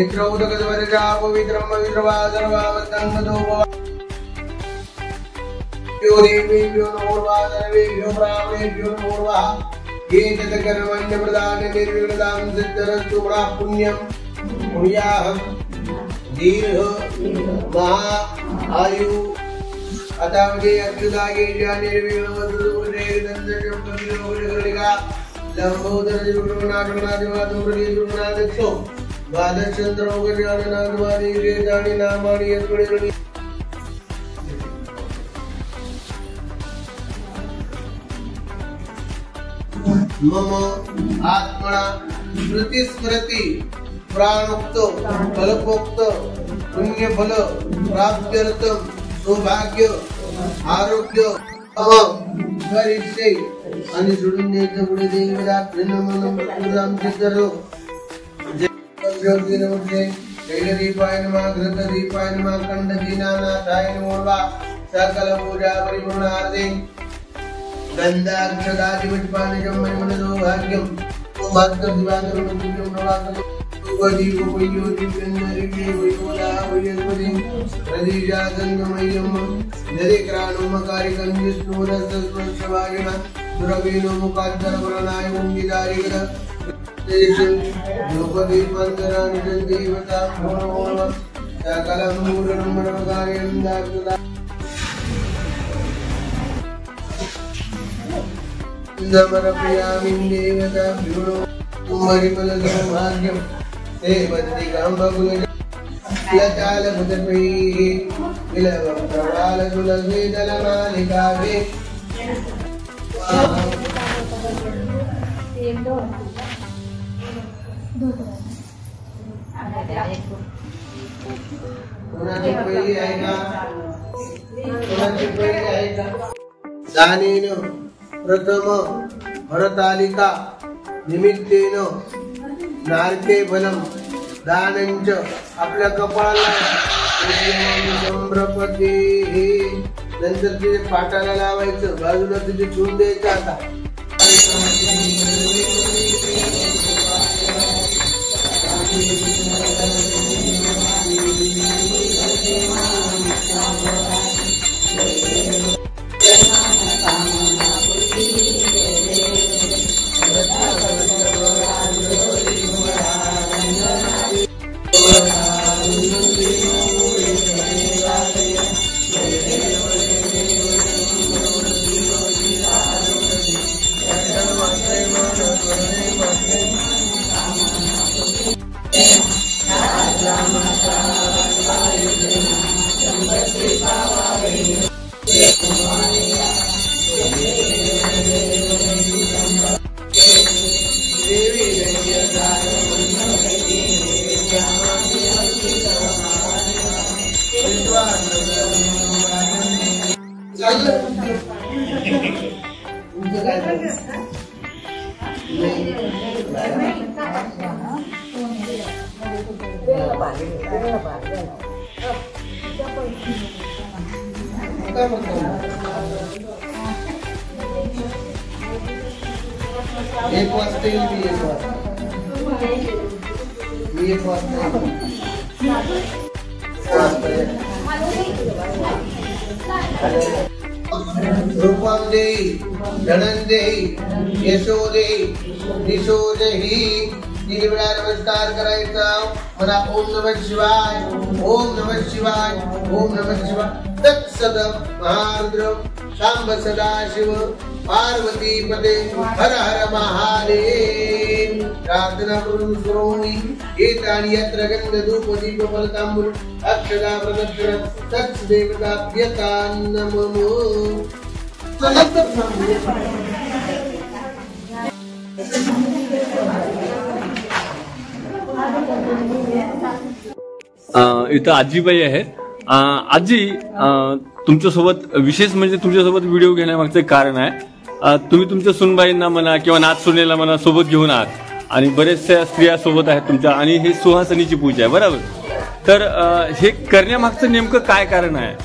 नेत्र उदक वर्जा पवित्रम पवित्रवा सर्वावतन्मतो भव देवेभ्यो नमो सर्वेभ्यो ब्राह्मणेभ्यो नमो ये तत्कर्मण्य प्रदान निर्विघ्नतां सिद्ध्यस्तु पुण्यं पुण्याहं दीर्घ महा आयु अतावजे अच्युताये निर्विघ्नवदुरे नंदजं कविलोकलिका लंबोदर जुगुणादिवादुप्रतिजुगुणादक्षो द्वादशचन्द्रोगजाननाद्वादि वेदानि नामानि यत्पुरेणि मम आत्मना स्मृति प्राणोक्त कल्पोक्त पुण्य फल प्राप्त्यर्थम सौभाग्य आरोग्य करिष्ये आणि सोडून द्यायचं पुढे देवदा प्रणमनम प्रदान सिद्धरो जय नमस्ते कैलदीपाय नमः घृतदीपाय नमः कंडदीनानाथाय नमः सकल पूजा परिपूर्णार्थे गंधाक्षदादिवट्पानिजं मणिमनदो भाग्यं ओमात्तर दिवाकरणं नवाकरणं उपदीपो वयोति गन्धरिके वयोदा वयस्पति प्रदीजा गंगमयं नदिक्राणुमकारिकं विष्णुरसस्मश्रवायिना सुरवीनो मुखाद्दर वरनाय मुंगिदारिकर देशं लोकदीपन्तराणि देवता भवो सकलं मूलं मनोकार्यं दाक्षदा नमरप्रियामिं देवता भ्यूणो कुमरिमलसौभाग्यं सेवन्तिकाम्बकुलज लचालभुतपैः विलवप्रवालसुलभेदलमालिकाभे दानेन प्रथम हरतालिका निमित्तेन नारके फलम दानंच आपल्या कपाळाला संभ्रपती नंतर तिथे पाटाला लावायचं बाजूला तिथे ठेवून द्यायचं आता एक वाजता येईल मी एक वाजता रूपम देहि धनं देहि यशो देहि दिशो देहि तीन वेळा नमस्कार करायचा मला ओम नमः शिवाय ओम नमः शिवाय ओम नमः शिवाय तत्सद महारुद्र शांब सदाशिव पार्वती पदे हर हर महादेव प्रार्थना करून श्रोणी एतानि यत्र गंध धूप दीप फलतांबूल अक्षदा प्रदक्षिण तत्स देवताभ्यता नमो इथं आजीबाई आहेत. आजी, तुमच्यासोबत विशेष म्हणजे तुमच्यासोबत व्हिडिओ घेण्यामागचं कारण आहे, तुम्ही तुमच्या सुनबाईंना म्हणा किंवा नाथ सुनेला म्हणा सोबत घेऊन आहात आणि बरेचशा स्त्रिया सोबत आहेत तुमच्या आणि ही सुहासनीची पूजा आहे बरोबर. तर हे करण्यामागचं नेमकं काय कारण आहे?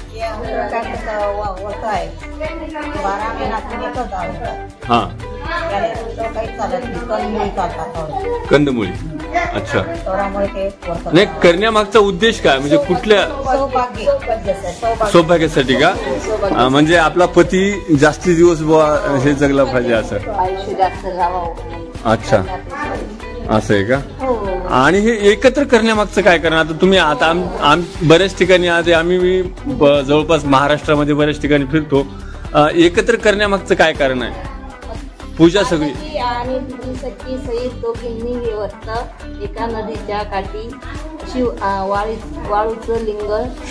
12 महिन्यात एकच आवडतात. हा त्याला दुसरं काही चालत नाही. कंदमुळी चालतात. कंदमुळी. अच्छा. त्यामुळे ते वर्क नाही, करण्यामागचा उद्देश काय म्हणजे कुठल्या सौभाग्यासाठी का? म्हणजे आपला पती जास्ती दिवस बुवा हे जगला पाहिजे असं. आयुष्य जास्त राहावं. अच्छा, असं आहे का? हो. आणि हे एकत्र करण्यामागचं काय कारण? आता तुम्ही आता बऱ्याच ठिकाणी आम्ही जवळपास महाराष्ट्रामध्ये बऱ्याच ठिकाणी फिरतो. एकत्र करण्यामागचं काय कारण आहे? पूजा सगळी आणि तिची सखी सहित दोघींनी हे व्रत एका नदीच्या काठी वाळूचं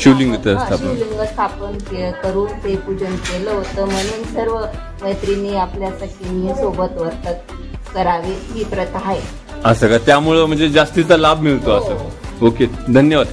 शिवलिंग स्थापन करून ते पूजन केलं होतं. म्हणून सर्व मैत्रिणी आपल्या सखींनी सोबत व्रत करावे ही प्रथा आहे. असं का? त्यामुळं म्हणजे जास्तीचा लाभ मिळतो असं. ओके, धन्यवाद.